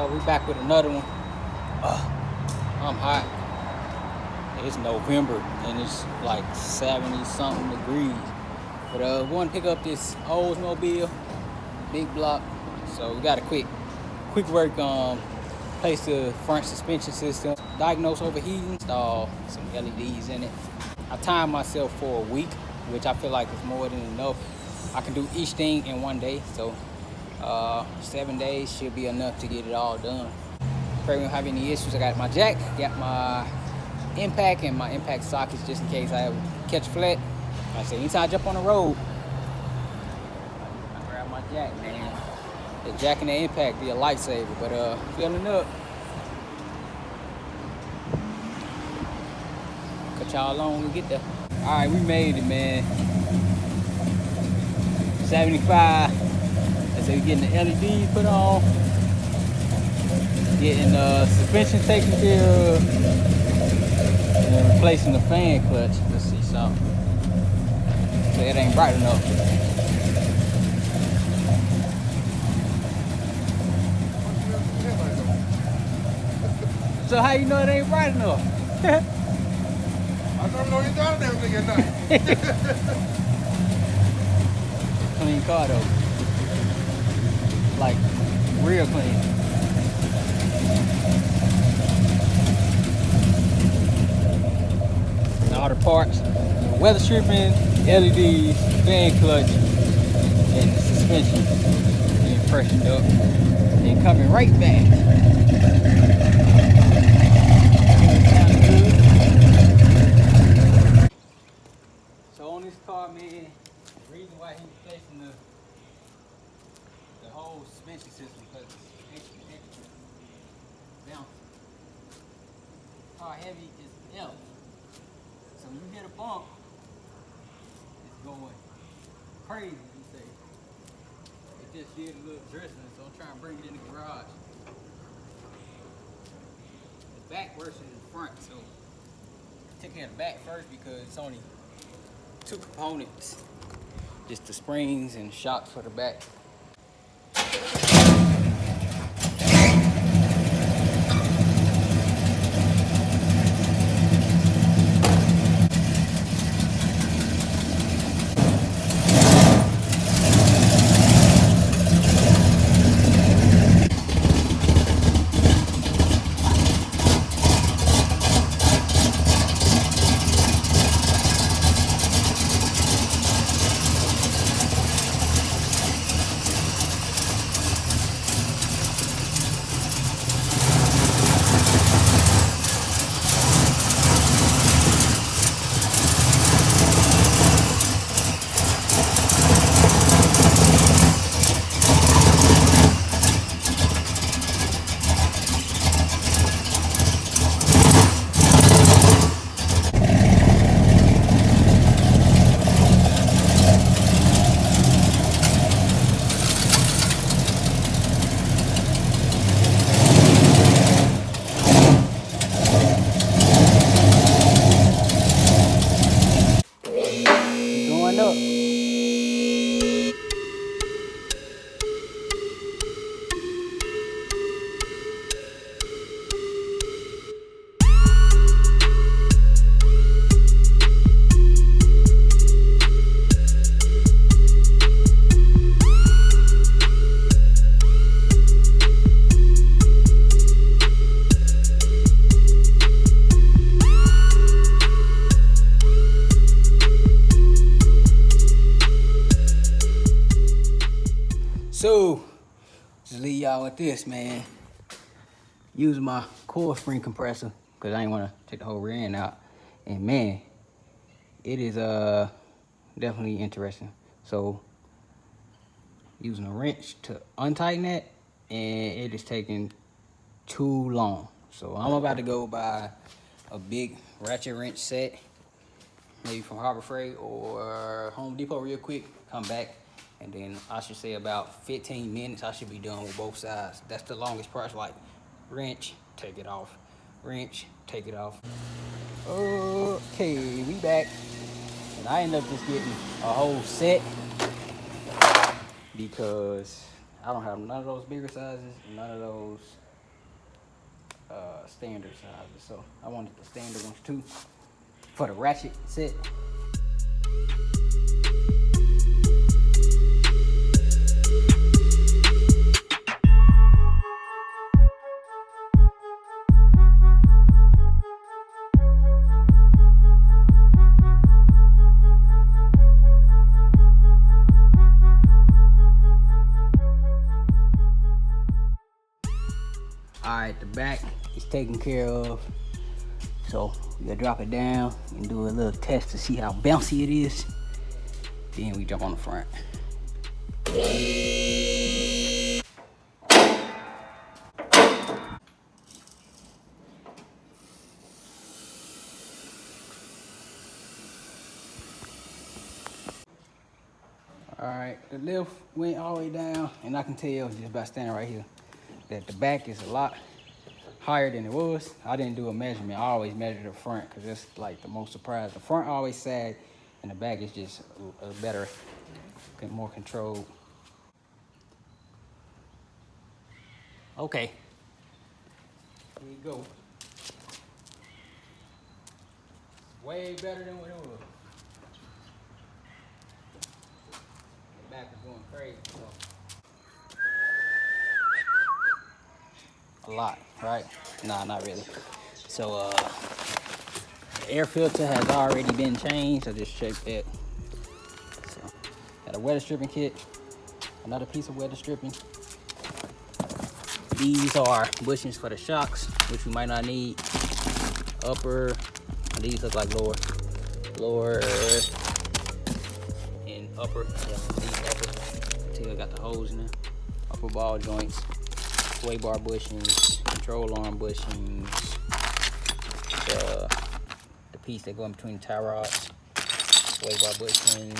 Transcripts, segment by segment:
So we back with another one. I'm hot. It's November and it's like 70 something degrees. But we want to pick up this Oldsmobile, big block. So we got a quick work place the front suspension system, diagnose overheating, install some LEDs in it. I timed myself for a week, which I feel like is more than enough. I can do each thing in one day, so 7 days should be enough to get it all done. Pray we don't have any issues. I got my jack, got my impact and my impact sockets just in case I ever catch flat. Like I said, anytime I jump on the road, I grab my jack, man. The jack and the impact be a lifesaver, but filling up. Cut y'all on when we get there. All right, we made it, man. 75. I said we getting the LEDs put on, getting suspension taken care of, and then replacing the fan clutch. Let's see something. So it ain't bright enough. So how you know it ain't bright enough? I don't know you down there everything at night. Clean car though. Like real clean. And all the parts, weather stripping, LEDs, fan clutch, and the suspension being freshened up and coming right back. So on this car, man, the reason why he replacing the whole suspension system because it's extra bouncy. Car heavy is F. So when you hit a bump, it's going crazy, you say. It just did a little dressing, so I'm trying to bring it in the garage. The back worse than the front, so I take care of the back first because it's only two components. Just the springs and shocks for the back. Up. So, just leave y'all with this, man. Using my coil spring compressor because I didn't want to take the whole rear end out. And man, it is definitely interesting. So, using a wrench to untighten that, and it is taking too long. So I'm about to go buy a big ratchet wrench set, maybe from Harbor Freight or Home Depot real quick, come back. And then I should say about 15 minutes, I should be done with both sides. That's the longest part, like wrench, take it off. Wrench, take it off. Okay, we back. And I ended up just getting a whole set because I don't have none of those bigger sizes, none of those standard sizes. So I wanted the standard ones too for the ratchet set. Alright, the back is taken care of. So we gotta drop it down and do a little test to see how bouncy it is. Then we jump on the front. Alright, the lift went all the way down, and I can tell just by standing right here that the back is a lot higher than it was. I didn't do a measurement. I always measure the front because that's like the most surprised. The front always sag, and the back is just a better, more controlled. Okay, here you go. Way better than what it was. The back is going crazy. So. A lot, right? Nah, not really. So the air filter has already been changed. I just checked that. So got a weather stripping kit, another piece of weather stripping. These are bushings for the shocks, which we might not need. Upper, these look like lower and upper. Yeah, these upper. See, I got the holes in there. Upper ball joints, sway bar bushings, control arm bushings, the piece that go in between the tie rods, sway bar bushings.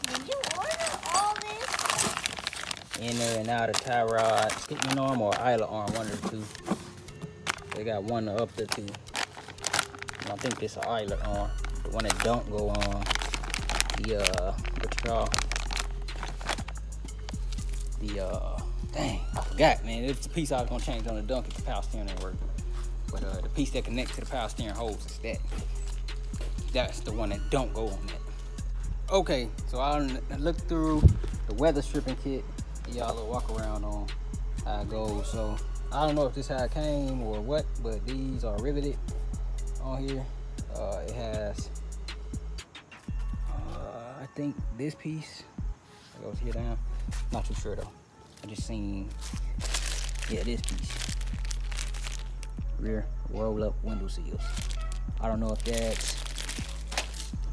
Did you order all this? Inner and outer tie rod, stickman arm or idler arm, one of the two. They got one up there too. I think this is an idler arm. The one that don't go on the what you call the dang, I forgot, man. It's the piece I was gonna change on the dunk if the power steering didn't work. But the piece that connects to the power steering hose is that. That's the one that don't go on that. Okay, so I looked through the weather stripping kit. Y'all little walk around on how it goes. So I don't know if this is how it came or what, but these are riveted on here. It has I think this piece that goes here down. Not too sure though. I just seen, yeah, this piece. Rear roll up window seals. I don't know if that's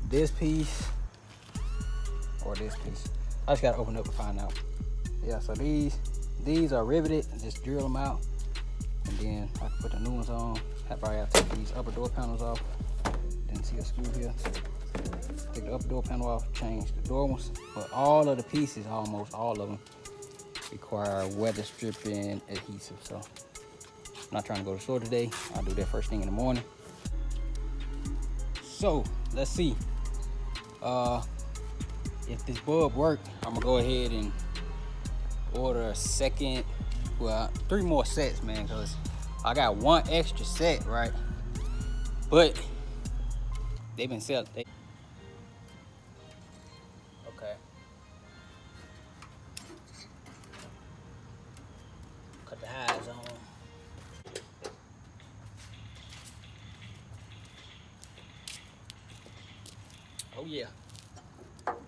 this piece or this piece. I just gotta open it up and find out. Yeah, so these are riveted, and just drill them out, and then I can put the new ones on. I probably have to take these upper door panels off. Didn't see a screw here. Take the upper door panel off, change the door ones. But all of the pieces, almost all of them, require weather stripping adhesive. So I'm not trying to go to the store today. I'll do that first thing in the morning. So let's see. If this bulb worked, I'm gonna go ahead and order a second, well, 3 more sets, man, because I got 1 extra set, right? But they've been selling. Okay. Cut the highs on. Oh yeah.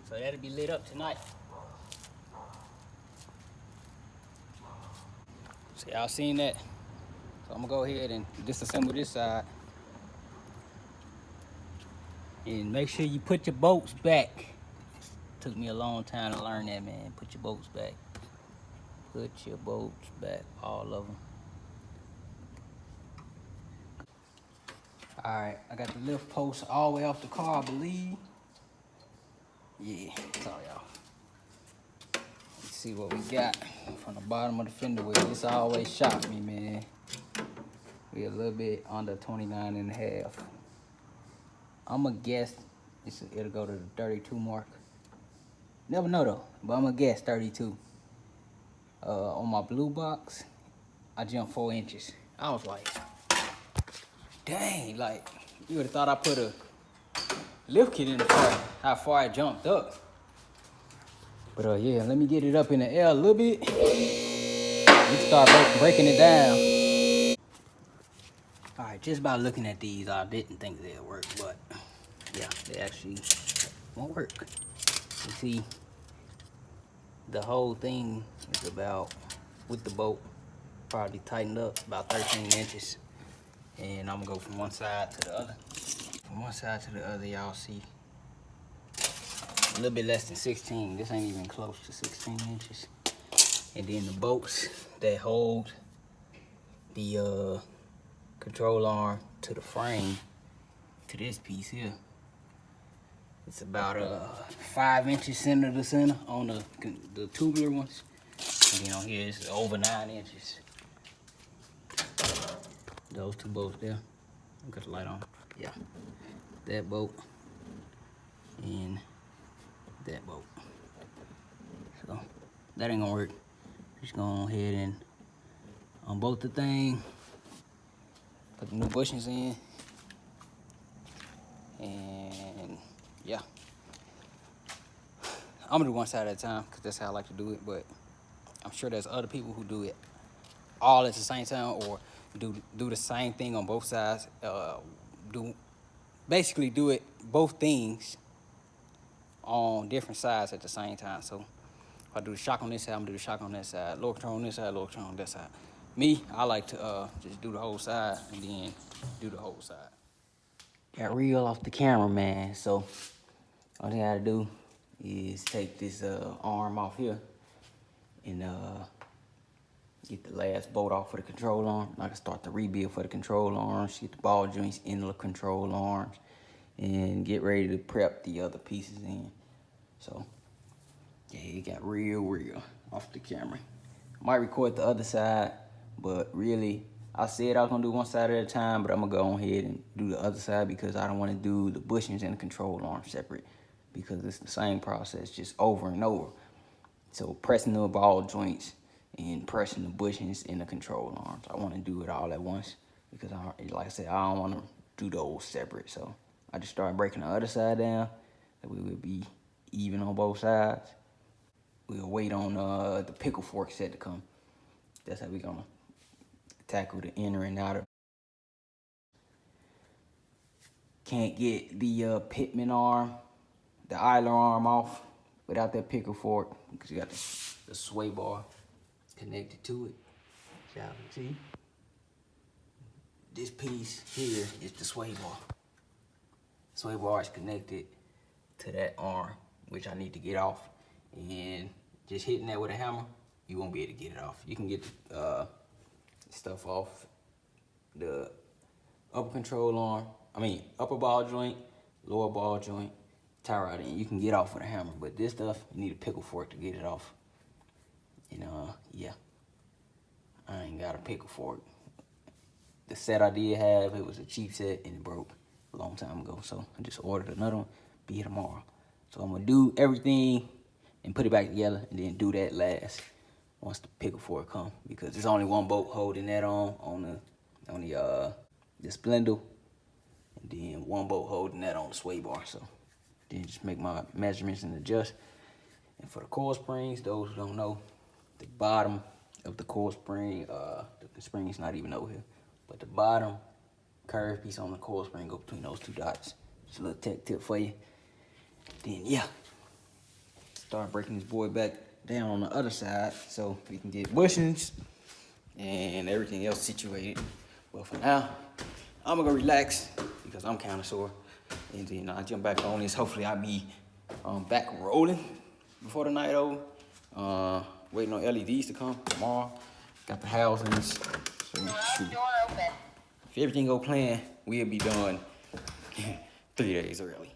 So that'll be lit up tonight. So y'all seen that? So I'm gonna go ahead and disassemble this side. And make sure you put your bolts back. Took me a long time to learn that, man. Put your bolts back. Put your bolts back, all of them. All right, I got the lift post all the way off the car, I believe. Yeah, sorry y'all. Let's see what we got from the bottom of the fender wheel. This always shocked me, man. We're a little bit under 29 and a half. I'm gonna guess it'll go to the 32 mark. Never know though, but I'm gonna guess 32. On my blue box, I jumped 4 inches. I was like, dang, like, you would have thought I put a lift kit in the car, how far I jumped up. But yeah, let me get it up in the air a little bit. We start breaking it down. All right, just by looking at these, I didn't think they'd work, but yeah, they actually won't work. You see, the whole thing is about, with the bolt, probably tightened up about 13 inches. And I'm gonna go from one side to the other. From one side to the other, y'all see a little bit less than 16. This ain't even close to 16 inches. And then the bolts that hold the control arm to the frame, to this piece here, it's about 5 inches center to center on the tubular ones. And then on here it's over 9 inches. Those two bolts there. Got the light on. Yeah. That bolt and that bolt. So that ain't gonna work. Just go ahead and unbolt the thing, put the new bushings in, and yeah. I'm gonna do one side at a time because that's how I like to do it, but I'm sure there's other people who do it all at the same time, or do the same thing on both sides. Basically do it both things on different sides at the same time. So if I do the shock on this side, I'm gonna do the shock on that side. Lower control on this side, lower control on that side. Me, I like to just do the whole side and then do the whole side. Got reel off the camera, man. So all I gotta do is take this arm off here and get the last bolt off for the control arm. I can start the rebuild for the control arms, get the ball joints in the control arms, and get ready to prep the other pieces in. So yeah, it got real off the camera. Might record the other side, but really, I said I was gonna do one side at a time, but I'm gonna go ahead and do the other side because I don't wanna do the bushings and the control arm separate because it's the same process, just over and over. So pressing the ball joints and pressing the bushings in the control arms. I wanna do it all at once because, like I said, I don't wanna do those separate. So I just started breaking the other side down, that we would be even on both sides. We'll wait on the pickle fork set to come. That's how we're gonna tackle the inner and outer. Can't get the pitman arm, the idler arm off without that pickle fork because you got the sway bar connected to it. Y'all can see. This piece here is the sway bar. Sway bar is connected to that arm, which I need to get off. And just hitting that with a hammer, you won't be able to get it off. You can get the stuff off the upper control arm, upper ball joint, lower ball joint, tie rod in. You can get off with a hammer, but this stuff, you need a pickle fork to get it off. And yeah, I ain't got a pickle fork. The set I did have, it was a cheap set and it broke a long time ago. So I just ordered another one, be here tomorrow. So I'm gonna do everything and put it back together and then do that last once the pickle fork come, because there's only one bolt holding that on the spindle, and then one bolt holding that on the sway bar. So then just make my measurements and adjust. And for the coil springs, those who don't know, the bottom of the coil spring, the spring's not even over here, but the bottom curved piece on the coil spring go between those two dots. Just a little tech tip for you. Then yeah, start breaking this boy back down on the other side so we can get bushings and everything else situated. But for now, I'm gonna go relax because I'm kind of sore. And then I'll jump back on this. Hopefully I'll be back rolling before the night over. Waiting on LEDs to come tomorrow. Got the housings. So Door open. if everything go plan, we'll be done 3 days early.